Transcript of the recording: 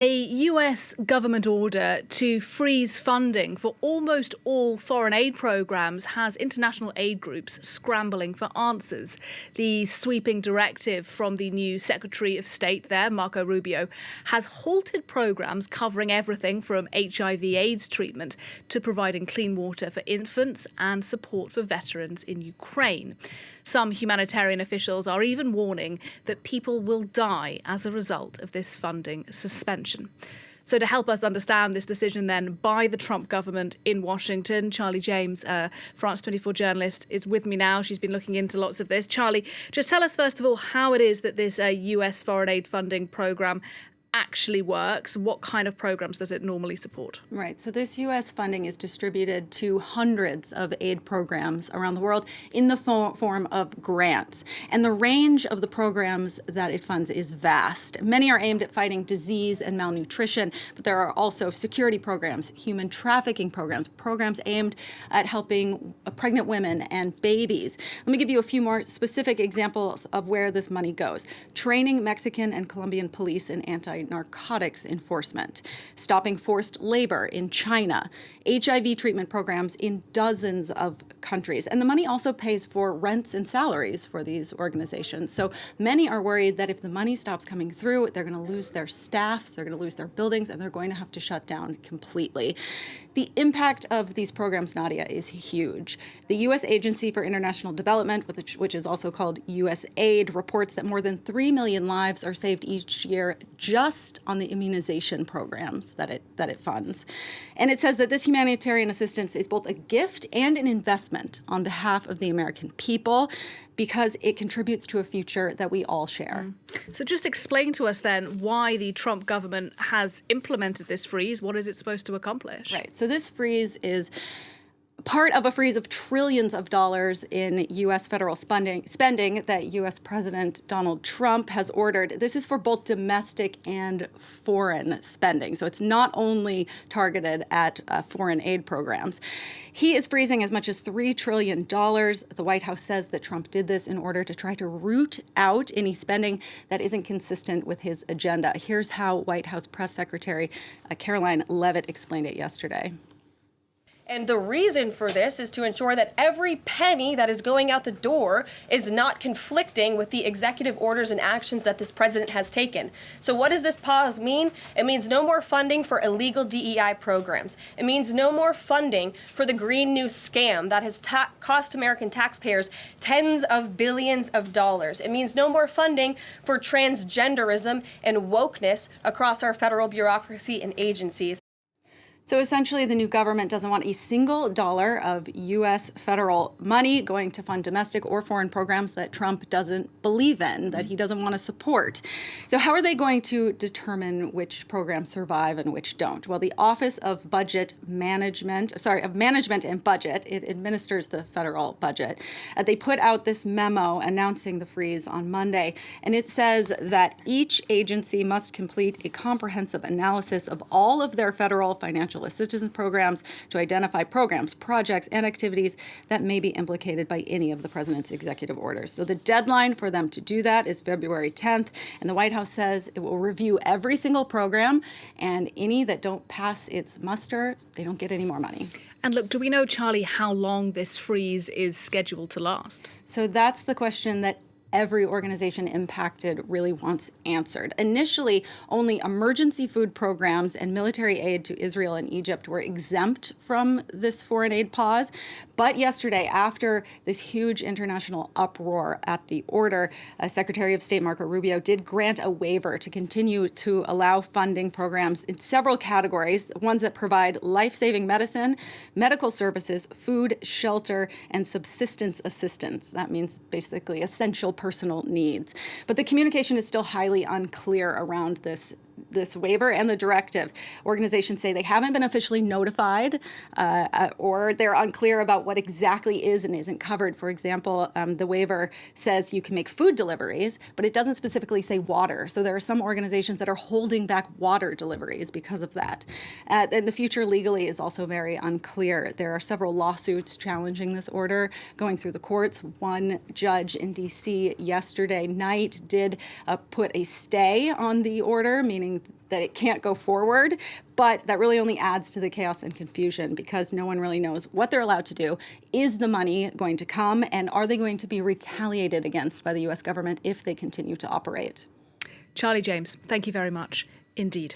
A US government order to freeze funding for almost all foreign aid programs has international aid groups scrambling for answers. The sweeping directive from the new Secretary of State there, Marco Rubio, has halted programs covering everything from HIV/AIDS treatment to providing clean water for infants and support for veterans in Ukraine. Some humanitarian officials are even warning that people will die as a result of this funding suspension. So to help us understand this decision then by the Trump government in Washington, Charli James, France 24 journalist, is with me now. She's been looking into lots of this. Charli, just tell us first of all how it is that this US foreign aid funding program actually works. What kind of programs does it normally support? Right. So this U.S. funding is distributed to hundreds of aid programs around the world in the form of grants. And the range of the programs that it funds is vast. Many are aimed at fighting disease and malnutrition, but there are also security programs, human trafficking programs, programs aimed at helping pregnant women and babies. Let me give you a few more specific examples of where this money goes. Training Mexican and Colombian police in anti-narcotics enforcement, stopping forced labor in China, HIV treatment programs in dozens of countries. And the money also pays for rents and salaries for these organizations. So many are worried that if the money stops coming through, they're going to lose their staffs, they're going to lose their buildings, and they're going to have to shut down completely. The impact of these programs, Nadia, is huge. The U.S. Agency for International Development, which is also called USAID, reports that more than 3 million lives are saved each year just on the immunization programs that it funds. And it says that this humanitarian assistance is both a gift and an investment on behalf of the American people because it contributes to a future that we all share. So just explain to us then why the Trump government has implemented this freeze. What is it supposed to accomplish? Right. So this freeze is part of a freeze of trillions of dollars in U.S. federal spending that U.S. President Donald Trump has ordered. This is for both domestic and foreign spending. So it's not only targeted at foreign aid programs. He is freezing as much as $3 trillion. The White House says that Trump did this in order to try to root out any spending that isn't consistent with his agenda. Here's how White House Press Secretary Caroline Leavitt explained it yesterday. And the reason for this is to ensure that every penny that is going out the door is not conflicting with the executive orders and actions that this president has taken. So what does this pause mean? It means no more funding for illegal DEI programs. It means no more funding for the Green New scam that has cost American taxpayers tens of billions of dollars. It means no more funding for transgenderism and wokeness across our federal bureaucracy and agencies. So essentially, the new government doesn't want a single dollar of U.S. federal money going to fund domestic or foreign programs that Trump doesn't believe in, that he doesn't want to support. So how are they going to determine which programs survive and which don't? Well, the Office of Management and Budget, it administers the federal budget. They put out this memo announcing the freeze on Monday, and it says that each agency must complete a comprehensive analysis of all of their federal financial assistance programs to identify programs, projects, and activities that may be implicated by any of the president's executive orders. So the deadline for them to do that is February 10th, and the White House says it will review every single program, and any that don't pass its muster, they don't get any more money. And look, do we know, Charli, how long this freeze is scheduled to last? So that's the question that every organization impacted really wants answered. Initially, only emergency food programs and military aid to Israel and Egypt were exempt from this foreign aid pause. But yesterday, after this huge international uproar at the order, Secretary of State Marco Rubio did grant a waiver to continue to allow funding programs in several categories, ones that provide life-saving medicine, medical services, food, shelter, and subsistence assistance. That means basically essential personal needs. But the communication is still highly unclear around this waiver and the directive. Organizations say they haven't been officially notified or they're unclear about what exactly is and isn't covered. For example, the waiver says you can make food deliveries, but it doesn't specifically say water. So there are some organizations that are holding back water deliveries because of that. And the future legally is also very unclear. There are several lawsuits challenging this order going through the courts. One judge in D.C. yesterday night did put a stay on the order, meaning that it can't go forward, but that really only adds to the chaos and confusion because no one really knows what they're allowed to do. Is the money going to come, and are they going to be retaliated against by the U.S. government if they continue to operate? Charli James, thank you very much indeed.